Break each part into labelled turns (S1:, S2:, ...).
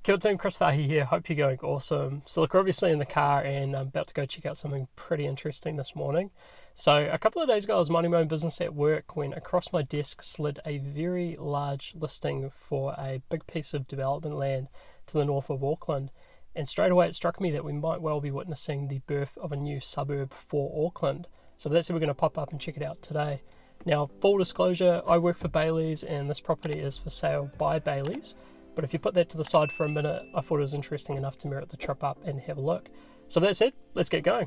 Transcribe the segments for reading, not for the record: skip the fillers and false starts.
S1: Kia ora team, Chris Farhi here, hope you're going awesome. So look, we're obviously in the car and I'm about to go check out something pretty interesting this morning. So a couple of days ago I was minding my own business at work when across my desk slid a very large listing for a big piece of development land to the north of Auckland. And straight away it struck me that we might well be witnessing the birth of a new suburb for Auckland. So that's why we're going to pop up and check it out today. Now, full disclosure, I work for Bailey's and this property is for sale by Bailey's. But if you put that to the side for a minute, I thought it was interesting enough to merit the trip up and have a look. So that said, let's get going.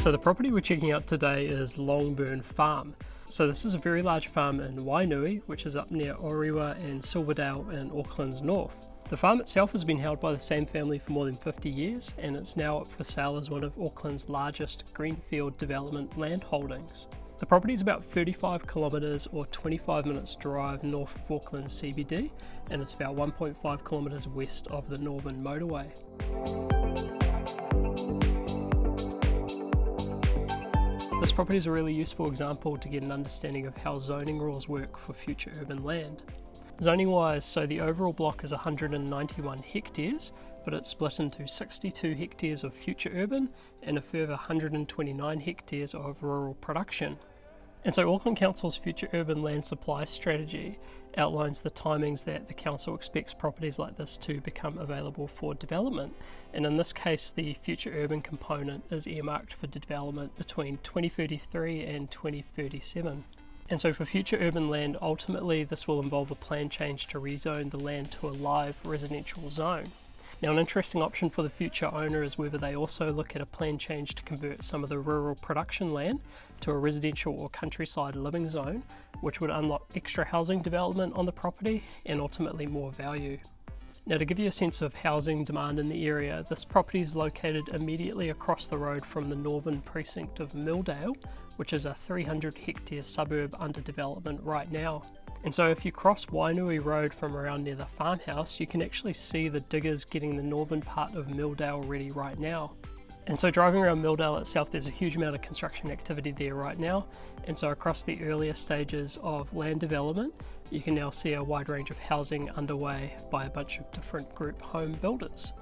S1: So the property we're checking out today is Longburn Farm. So this is a very large farm in Wainui, which is up near Oriwa and Silverdale in Auckland's north. The farm itself has been held by the same family for more than 50 years and it's now up for sale as one of Auckland's largest greenfield development land holdings. The property is about 35 kilometres or 25 minutes drive north of Auckland CBD and it's about 1.5 kilometres west of the Northern Motorway. This property is a really useful example to get an understanding of how zoning rules work for future urban land. Zoning wise, so the overall block is 191 hectares, but it's split into 62 hectares of future urban and a further 129 hectares of rural production. And so Auckland Council's future urban land supply strategy outlines the timings that the council expects properties like this to become available for development. And in this case, the future urban component is earmarked for development between 2033 and 2037. And so for future urban land, ultimately this will involve a plan change to rezone the land to a live residential zone. Now, an interesting option for the future owner is whether they also look at a plan change to convert some of the rural production land to a residential or countryside living zone, which would unlock extra housing development on the property and ultimately more value. Now, to give you a sense of housing demand in the area, this property is located immediately across the road from the northern precinct of Milldale, which is a 300 hectare suburb under development right now. And so if you cross Wainui Road from around near the farmhouse, you can actually see the diggers getting the northern part of Milldale ready right now. And so driving around Milldale itself, there's a huge amount of construction activity there right now. And so across the earlier stages of land development, you can now see a wide range of housing underway by a bunch of different group home builders.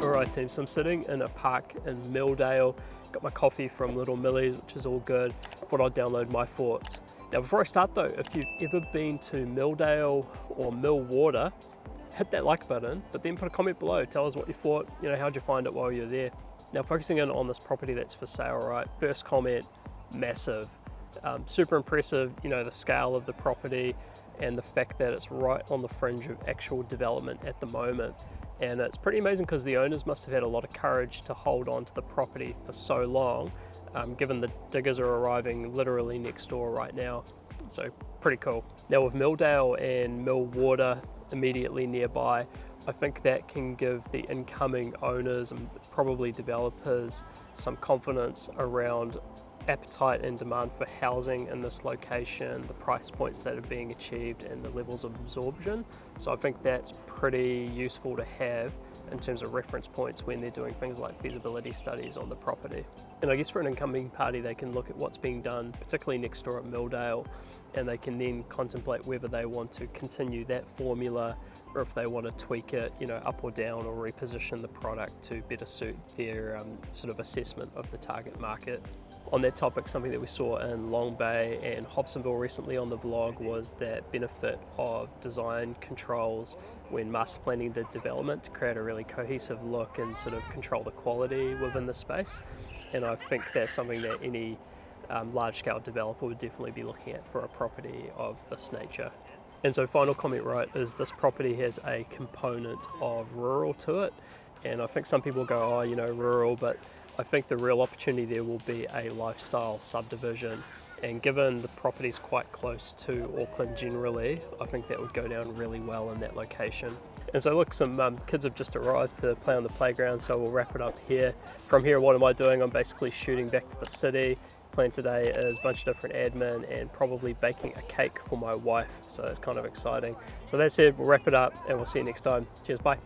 S1: Alright team, so I'm sitting in a park in Milldale, got my coffee from Little Millie's, which is all good. I thought I'd download my thoughts. Now before I start though, if you've ever been to Milldale or Millwater, hit that like button, but then put a comment below, tell us what you thought, how'd you find it while you were there. Now focusing in on this property that's for sale, right? First comment, massive, super impressive, the scale of the property and the fact that it's right on the fringe of actual development at the moment. And it's pretty amazing because the owners must have had a lot of courage to hold on to the property for so long, given the diggers are arriving literally next door right now. So pretty cool. Now with Milldale and Millwater immediately nearby, I think that can give the incoming owners and probably developers some confidence around appetite and demand for housing in this location, the price points that are being achieved and the levels of absorption. So I think that's pretty useful to have in terms of reference points when they're doing things like feasibility studies on the property. And I guess for an incoming party, they can look at what's being done, particularly next door at Milldale, and they can then contemplate whether they want to continue that formula or if they want to tweak it, up or down, or reposition the product to better suit their sort of assessment of the target market. On that topic, something that we saw in Long Bay and Hobsonville recently on the vlog was that benefit of design controls when master planning the development to create a really cohesive look and sort of control the quality within the space. And I think that's something that any large-scale developer would definitely be looking at for a property of this nature. And so final comment, right, is this property has a component of rural to it. And I think some people go, rural, but I think the real opportunity there will be a lifestyle subdivision. And given the property is quite close to Auckland generally, I think that would go down really well in that location. And so look, some kids have just arrived to play on the playground, so we'll wrap it up here. From here, what am I doing? I'm basically shooting back to the city. Plan today is a bunch of different admin and probably baking a cake for my wife, so it's kind of exciting. So that's it, we'll wrap it up and we'll see you next time. Cheers, bye.